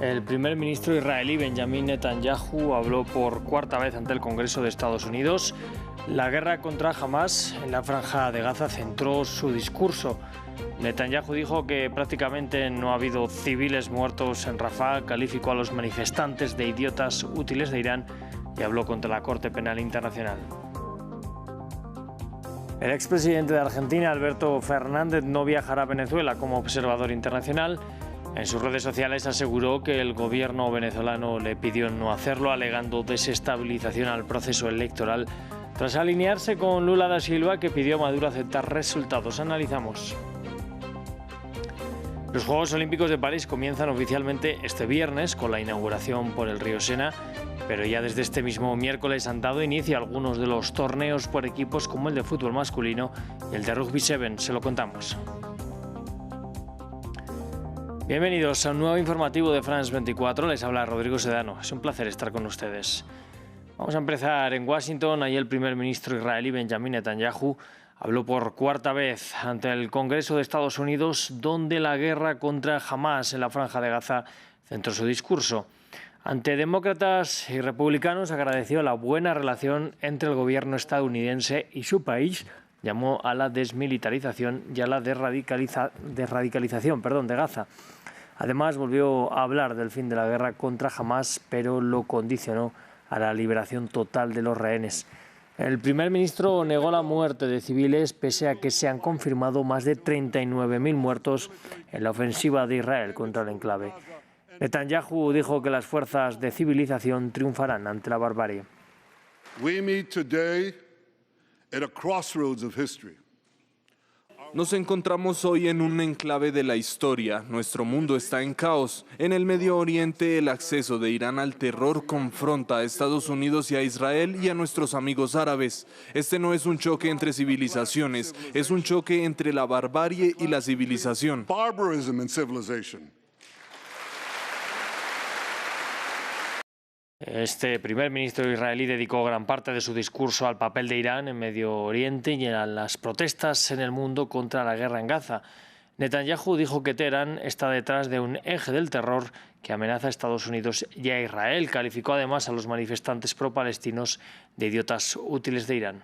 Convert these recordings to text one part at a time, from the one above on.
El primer ministro israelí Benjamin Netanyahu habló por cuarta vez ante el Congreso de Estados Unidos. La guerra contra Hamás en la franja de Gaza centró su discurso. Netanyahu dijo que prácticamente no ha habido civiles muertos en Rafah, calificó a los manifestantes de idiotas útiles de Irán y habló contra la Corte Penal Internacional. El expresidente de Argentina, Alberto Fernández, no viajará a Venezuela como observador internacional. En sus redes sociales aseguró que el gobierno venezolano le pidió no hacerlo, alegando desestabilización al proceso electoral, tras alinearse con Lula da Silva, que pidió a Maduro aceptar resultados. Analizamos. Los Juegos Olímpicos de París comienzan oficialmente este viernes con la inauguración por el río Sena, pero ya desde este mismo miércoles han dado inicio a algunos de los torneos por equipos, como el de fútbol masculino y el de rugby 7. Se lo contamos. Bienvenidos a un nuevo informativo de France 24. Les habla Rodrigo Sedano. Es un placer estar con ustedes. Vamos a empezar en Washington. Ahí el primer ministro israelí Benjamin Netanyahu habló por cuarta vez ante el Congreso de Estados Unidos, donde la guerra contra Hamás en la franja de Gaza centró su discurso. Ante demócratas y republicanos agradeció la buena relación entre el gobierno estadounidense y su país. Llamó a la desmilitarización y a la desradicalización de Gaza. Además, volvió a hablar del fin de la guerra contra Hamás, pero lo condicionó a la liberación total de los rehenes. El primer ministro negó la muerte de civiles, pese a que se han confirmado más de 39.000 muertos en la ofensiva de Israel contra el enclave. Netanyahu dijo que las fuerzas de civilización triunfarán ante la barbarie. We meet today at a crossroads of history. Nos encontramos hoy en un enclave de la historia. Nuestro mundo está en caos. En el Medio Oriente, el acceso de Irán al terror confronta a Estados Unidos y a Israel y a nuestros amigos árabes. Este no es un choque entre civilizaciones, es un choque entre la barbarie y la civilización. Barbarism and civilization. Este primer ministro israelí dedicó gran parte de su discurso al papel de Irán en Medio Oriente y a las protestas en el mundo contra la guerra en Gaza. Netanyahu dijo que Teherán está detrás de un eje del terror que amenaza a Estados Unidos y a Israel. Calificó además a los manifestantes pro-palestinos de idiotas útiles de Irán.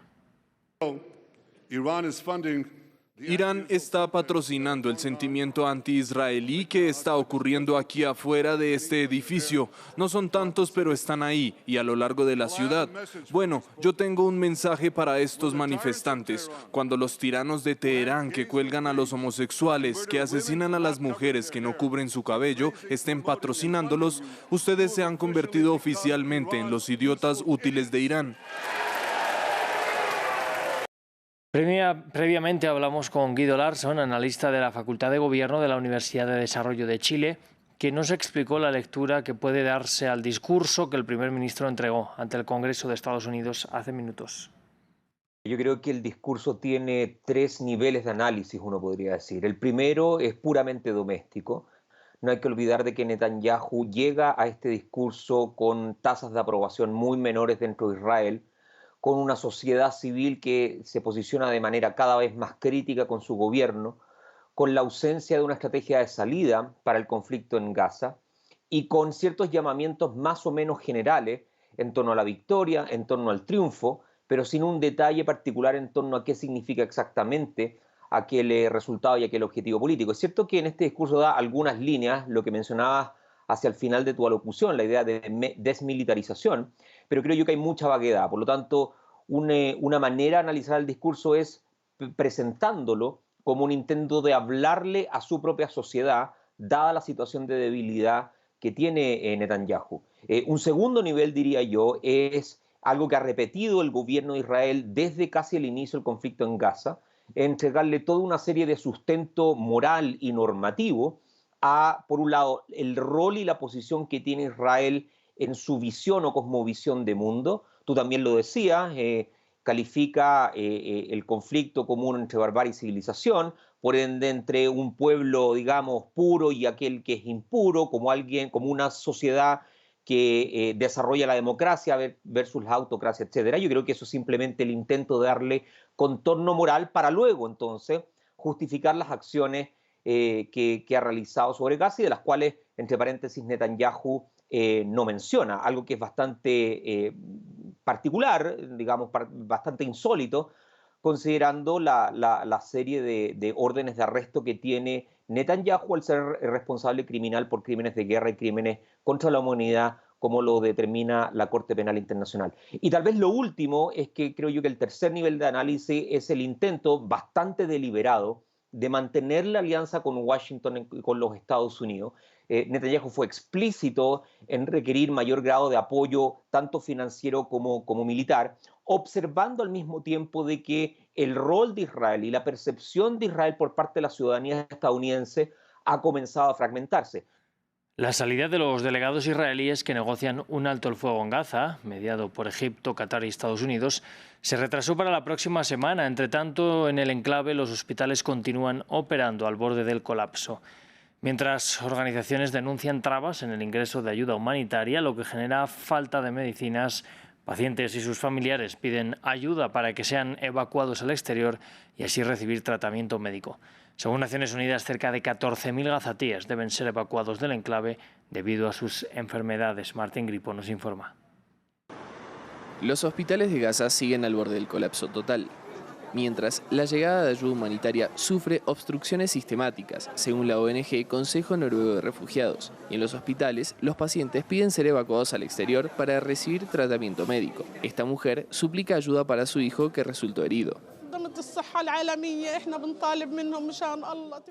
Irán está patrocinando el sentimiento anti-israelí que está ocurriendo aquí afuera de este edificio. No son tantos, pero están ahí y a lo largo de la ciudad. Bueno, yo tengo un mensaje para estos manifestantes. Cuando los tiranos de Teherán, que cuelgan a los homosexuales, que asesinan a las mujeres que no cubren su cabello, estén patrocinándolos, ustedes se han convertido oficialmente en los idiotas útiles de Irán. Previamente hablamos con Guido Larsson, analista de la Facultad de Gobierno de la Universidad de Desarrollo de Chile, que nos explicó la lectura que puede darse al discurso que el primer ministro entregó ante el Congreso de Estados Unidos hace minutos. Yo creo que el discurso tiene tres niveles de análisis, uno podría decir. El primero es puramente doméstico. No hay que olvidar de que Netanyahu llega a este discurso con tasas de aprobación muy menores dentro de Israel, con una sociedad civil que se posiciona de manera cada vez más crítica con su gobierno, con la ausencia de una estrategia de salida para el conflicto en Gaza y con ciertos llamamientos más o menos generales en torno a la victoria, en torno al triunfo, pero sin un detalle particular en torno a qué significa exactamente aquel resultado y aquel objetivo político. Es cierto que en este discurso da algunas líneas, lo que mencionabas hacia el final de tu alocución, la idea de desmilitarización, pero creo yo que hay mucha vaguedad. Por lo tanto, una manera de analizar el discurso es presentándolo como un intento de hablarle a su propia sociedad, dada la situación de debilidad que tiene Netanyahu. Un segundo nivel, diría yo, es algo que ha repetido el gobierno de Israel desde casi el inicio del conflicto en Gaza, entregarle toda una serie de sustento moral y normativo a, por un lado, el rol y la posición que tiene Israel en su visión o cosmovisión de mundo. Tú también lo decías, califica el conflicto común entre barbarie y civilización, por ende entre un pueblo, digamos, puro y aquel que es impuro, como una sociedad que desarrolla la democracia versus la autocracia, etcétera. Yo creo que eso es simplemente el intento de darle contorno moral para luego, entonces, justificar las acciones que ha realizado sobre Gaza y de las cuales entre paréntesis, Netanyahu no menciona, algo que es bastante particular, digamos, bastante insólito, considerando la serie de órdenes de arresto que tiene Netanyahu al ser responsable criminal por crímenes de guerra y crímenes contra la humanidad, como lo determina la Corte Penal Internacional. Y tal vez lo último es que creo yo que el tercer nivel de análisis es el intento bastante deliberado de mantener la alianza con Washington y con los Estados Unidos. Netanyahu fue explícito en requerir mayor grado de apoyo, tanto financiero como militar, observando al mismo tiempo de que el rol de Israel y la percepción de Israel por parte de la ciudadanía estadounidense ha comenzado a fragmentarse. La salida de los delegados israelíes que negocian un alto el fuego en Gaza, mediado por Egipto, Qatar y Estados Unidos, se retrasó para la próxima semana. Entre tanto, en el enclave los hospitales continúan operando al borde del colapso. Mientras organizaciones denuncian trabas en el ingreso de ayuda humanitaria, lo que genera falta de medicinas, pacientes y sus familiares piden ayuda para que sean evacuados al exterior y así recibir tratamiento médico. Según Naciones Unidas, cerca de 14.000 gazatíes deben ser evacuados del enclave debido a sus enfermedades. Martín Gripo nos informa. Los hospitales de Gaza siguen al borde del colapso total, mientras la llegada de ayuda humanitaria sufre obstrucciones sistemáticas, según la ONG Consejo Noruego de Refugiados. Y en los hospitales, los pacientes piden ser evacuados al exterior para recibir tratamiento médico. Esta mujer suplica ayuda para su hijo que resultó herido.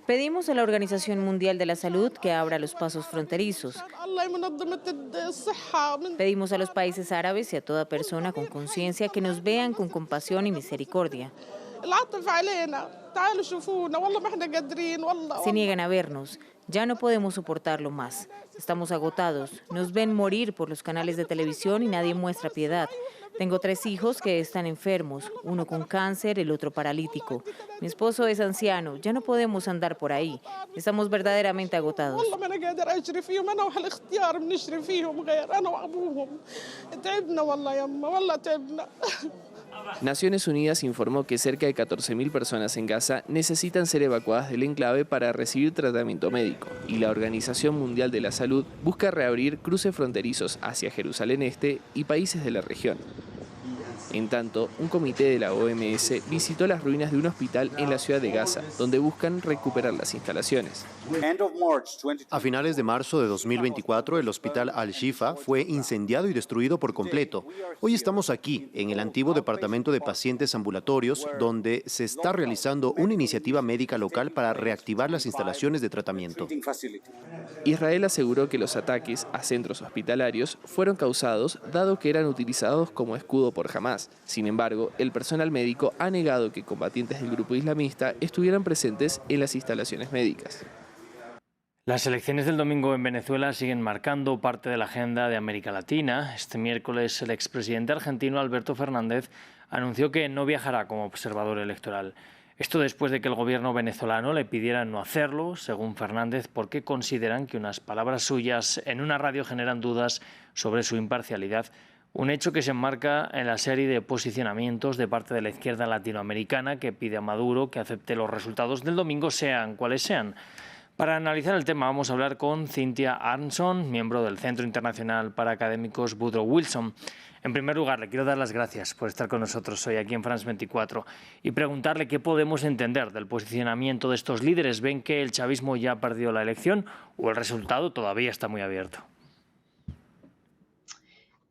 Pedimos a la Organización Mundial de la Salud que abra los pasos fronterizos. Pedimos a los países árabes y a toda persona con conciencia que nos vean con compasión y misericordia. Se niegan a vernos. Ya no podemos soportarlo más. Estamos agotados. Nos ven morir por los canales de televisión y nadie muestra piedad. Tengo 3 hijos que están enfermos, uno con cáncer, el otro paralítico. Mi esposo es anciano, ya no podemos andar por ahí. Estamos verdaderamente agotados. Naciones Unidas informó que cerca de 14.000 personas en Gaza necesitan ser evacuadas del enclave para recibir tratamiento médico, y la Organización Mundial de la Salud busca reabrir cruces fronterizos hacia Jerusalén Este y países de la región. En tanto, un comité de la OMS visitó las ruinas de un hospital en la ciudad de Gaza, donde buscan recuperar las instalaciones. A finales de marzo de 2024, el hospital Al-Shifa fue incendiado y destruido por completo. Hoy estamos aquí, en el antiguo departamento de pacientes ambulatorios, donde se está realizando una iniciativa médica local para reactivar las instalaciones de tratamiento. Israel aseguró que los ataques a centros hospitalarios fueron causados dado que eran utilizados como escudo por Hamás. Sin embargo, el personal médico ha negado que combatientes del grupo islamista estuvieran presentes en las instalaciones médicas. Las elecciones del domingo en Venezuela siguen marcando parte de la agenda de América Latina. Este miércoles el expresidente argentino Alberto Fernández anunció que no viajará como observador electoral. Esto después de que el gobierno venezolano le pidiera no hacerlo, según Fernández, porque consideran que unas palabras suyas en una radio generan dudas sobre su imparcialidad. Un hecho que se enmarca en la serie de posicionamientos de parte de la izquierda latinoamericana que pide a Maduro que acepte los resultados del domingo, sean cuales sean. Para analizar el tema vamos a hablar con Cynthia Arnson, miembro del Centro Internacional para Académicos Woodrow Wilson. En primer lugar, le quiero dar las gracias por estar con nosotros hoy aquí en France 24 y preguntarle qué podemos entender del posicionamiento de estos líderes. ¿Ven que el chavismo ya ha perdido la elección o el resultado todavía está muy abierto?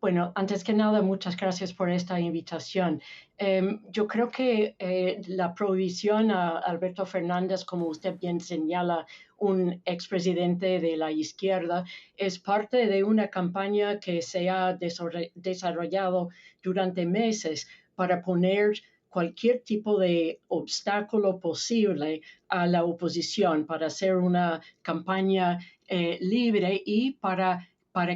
Bueno, antes que nada, muchas gracias por esta invitación. Yo creo que la prohibición a Alberto Fernández, como usted bien señala, un expresidente de la izquierda, es parte de una campaña que se ha desarrollado durante meses para poner cualquier tipo de obstáculo posible a la oposición, para hacer una campaña libre y para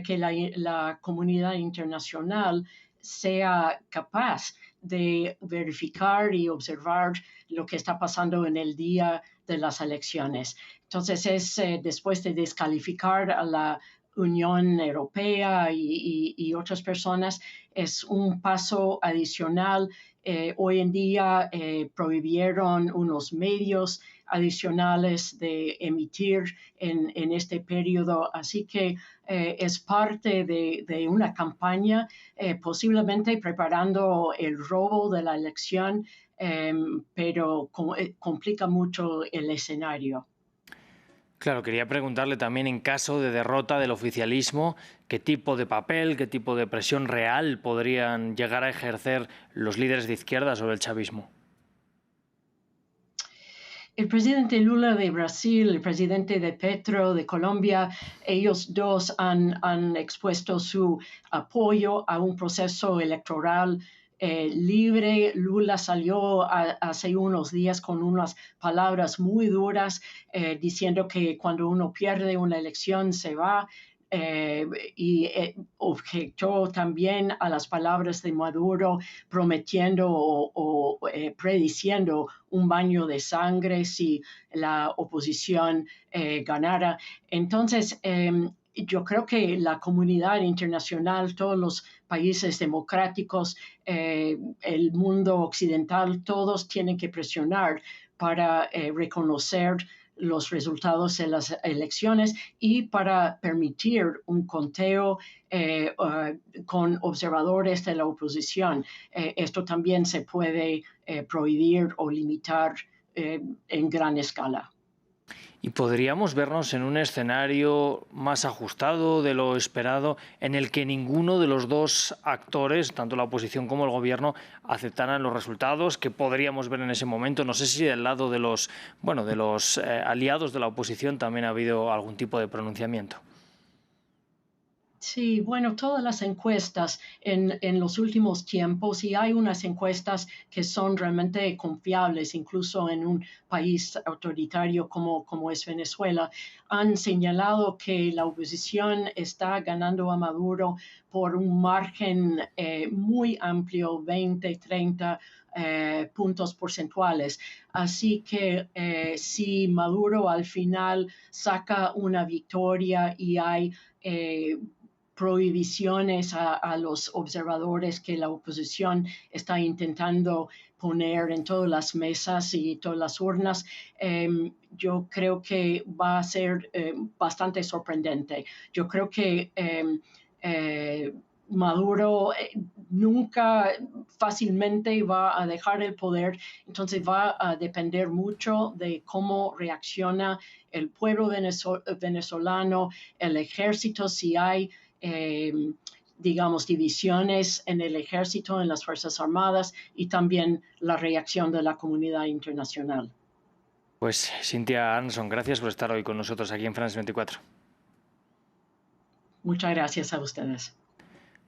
que la comunidad internacional sea capaz de verificar y observar lo que está pasando en el día de las elecciones. Entonces, después de descalificar a la Unión Europea y otras personas, es un paso adicional Hoy en día prohibieron unos medios adicionales de emitir en este periodo, así que es parte de una campaña, posiblemente preparando el robo de la elección, pero complica mucho el escenario. Claro, quería preguntarle también, en caso de derrota del oficialismo, qué tipo de papel, qué tipo de presión real podrían llegar a ejercer los líderes de izquierda sobre el chavismo. El presidente Lula de Brasil, el presidente de Petro de Colombia, ellos dos han expuesto su apoyo a un proceso electoral libre. Lula salió hace unos días con unas palabras muy duras, diciendo que cuando uno pierde una elección se va. Y objetó también a las palabras de Maduro, prometiendo o prediciendo un baño de sangre si la oposición ganara. Entonces, yo creo que la comunidad internacional, todos los países democráticos, el mundo occidental, todos tienen que presionar para reconocer los resultados de las elecciones y para permitir un conteo con observadores de la oposición. Esto también se puede prohibir o limitar en gran escala. ¿Y podríamos vernos en un escenario más ajustado de lo esperado, en el que ninguno de los dos actores, tanto la oposición como el gobierno, aceptaran los resultados que podríamos ver en ese momento? No sé si del lado de los aliados de la oposición también ha habido algún tipo de pronunciamiento. Sí, bueno, todas las encuestas en los últimos tiempos, y hay unas encuestas que son realmente confiables, incluso en un país autoritario como es Venezuela, han señalado que la oposición está ganando a Maduro por un margen muy amplio, 20, 30 puntos porcentuales. Así que si Maduro al final saca una victoria y hay prohibiciones a los observadores que la oposición está intentando poner en todas las mesas y todas las urnas, yo creo que va a ser bastante sorprendente. Yo creo que Maduro nunca fácilmente va a dejar el poder, entonces va a depender mucho de cómo reacciona el pueblo venezolano, el ejército, si hay digamos, divisiones en el ejército, en las Fuerzas Armadas, y también la reacción de la comunidad internacional. Pues Cynthia Arnson, gracias por estar hoy con nosotros aquí en France 24. Muchas gracias a ustedes.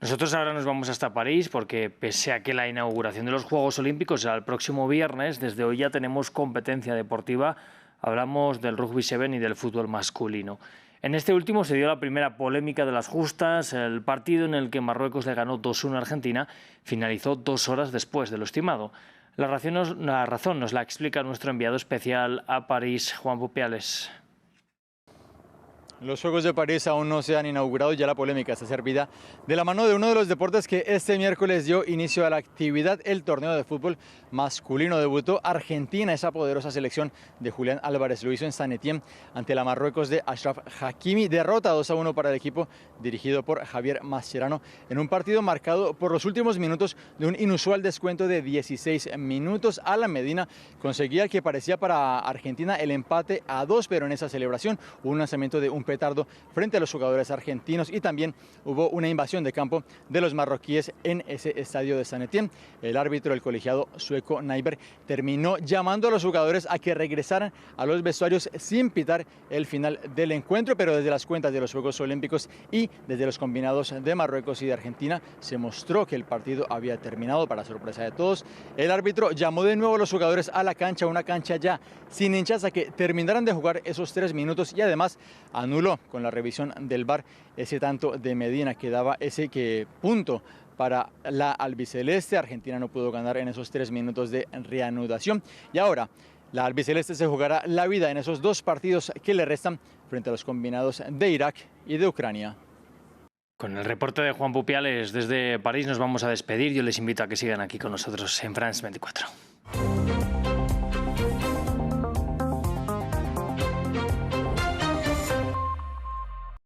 Nosotros ahora nos vamos hasta París porque, pese a que la inauguración de los Juegos Olímpicos será el próximo viernes, desde hoy ya tenemos competencia deportiva. Hablamos del rugby 7 y del fútbol masculino. En este último se dio la primera polémica de las justas. El partido en el que Marruecos le ganó 2-1 a Argentina finalizó 2 horas después de lo estimado. La razón nos la explica nuestro enviado especial a París, Juan Pupiales. Los Juegos de París aún no se han inaugurado y ya la polémica está servida de la mano de uno de los deportes que este miércoles dio inicio a la actividad. El torneo de fútbol masculino debutó Argentina. Esa poderosa selección de Julián Álvarez lo hizo en Saint-Étienne ante la Marruecos de Achraf Hakimi. Derrota 2-1 para el equipo dirigido por Javier Mascherano en un partido marcado por los últimos minutos de un inusual descuento de 16 minutos. Alan Medina conseguía que parecía para Argentina el empate a 2, pero en esa celebración hubo un lanzamiento de un petardo frente a los jugadores argentinos y también hubo una invasión de campo de los marroquíes en ese estadio de Saint-Étienne. El árbitro, el colegiado sueco Nyberg, terminó llamando a los jugadores a que regresaran a los vestuarios sin pitar el final del encuentro, pero desde las cuentas de los Juegos Olímpicos y desde los combinados de Marruecos y de Argentina se mostró que el partido había terminado para sorpresa de todos. El árbitro llamó de nuevo a los jugadores a la cancha, una cancha ya sin hinchas, a que terminaran de jugar esos 3 minutos y además anuló con la revisión del VAR ese tanto de Medina que daba ese punto para la albiceleste. Argentina no pudo ganar en esos 3 minutos de reanudación y ahora la albiceleste se jugará la vida en esos 2 partidos que le restan frente a los combinados de Irak y de Ucrania. Con el reporte de Juan Pupiales desde París nos vamos a despedir. Yo les invito a que sigan aquí con nosotros en France 24.